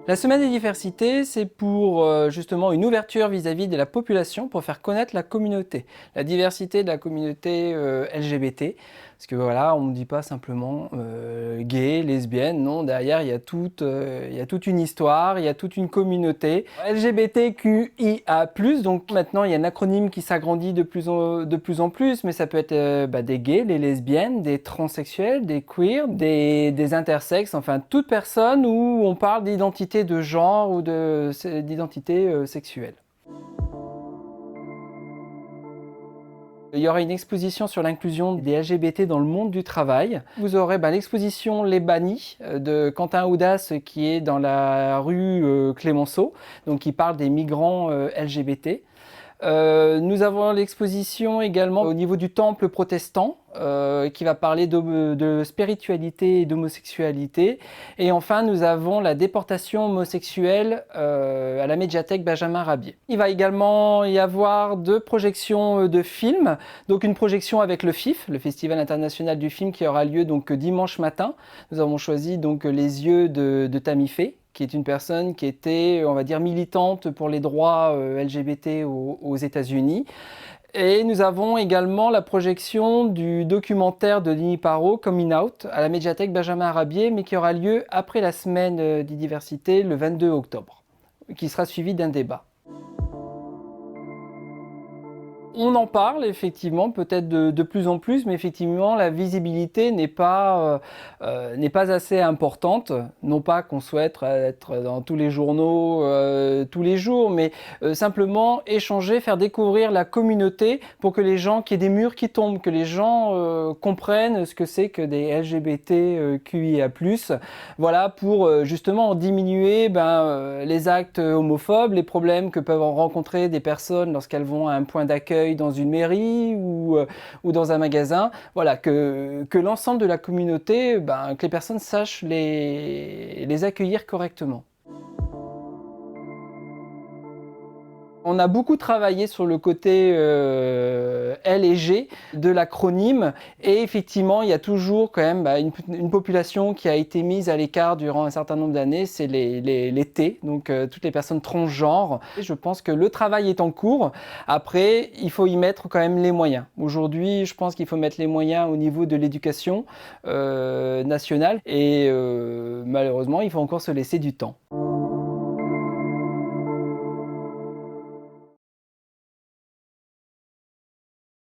La semaine des diversités, c'est pour justement une ouverture vis-à-vis de la population pour faire connaître la communauté, la diversité de la communauté LGBT. Parce que voilà, on ne dit pas simplement gay, lesbienne, non, derrière il y a il y a toute une histoire, il y a toute une communauté. LGBTQIA+, donc maintenant il y a un acronyme qui s'agrandit de plus en plus, mais ça peut être des gays, des lesbiennes, des transsexuels, des queers, des intersexes, enfin toute personne où on parle d'identité de genre ou d'identité sexuelle. Il y aura une exposition sur l'inclusion des LGBT dans le monde du travail. Vous aurez l'exposition Les Bannis de Quentin Audas qui est dans la rue Clémenceau, donc qui parle des migrants LGBT. Nous avons l'exposition également au niveau du temple protestant qui va parler de spiritualité et d'homosexualité. Et enfin, nous avons la déportation homosexuelle à la médiathèque Benjamin Rabier. Il va également y avoir 2 projections de films. Donc une projection avec le FIF, le Festival international du film, qui aura lieu donc dimanche matin. Nous avons choisi donc Les yeux de Tammy Faye, qui est une personne qui était, on va dire, militante pour les droits LGBT aux États-Unis. Et nous avons également la projection du documentaire de Denis Parot, Coming Out, à la médiathèque Benjamin Rabier, mais qui aura lieu après la semaine des diversités, le 22 octobre, qui sera suivi d'un débat. On en parle effectivement, peut-être de plus en plus, mais effectivement la visibilité n'est pas assez importante. Non pas qu'on souhaite être dans tous les journaux tous les jours, mais simplement échanger, faire découvrir la communauté pour que les gens, qu'il y ait des murs qui tombent, que les gens comprennent ce que c'est que des LGBTQIA+. Voilà, pour justement diminuer les actes homophobes, les problèmes que peuvent rencontrer des personnes lorsqu'elles vont à un point d'accueil dans une mairie ou dans un magasin. Voilà, que l'ensemble de la communauté, que les personnes sachent les accueillir correctement. On a beaucoup travaillé sur le côté L et G de l'acronyme et effectivement il y a toujours quand même une population qui a été mise à l'écart durant un certain nombre d'années, c'est les T, donc toutes les personnes transgenres. Et je pense que le travail est en cours, après il faut y mettre quand même les moyens. Aujourd'hui je pense qu'il faut mettre les moyens au niveau de l'éducation nationale et malheureusement il faut encore se laisser du temps.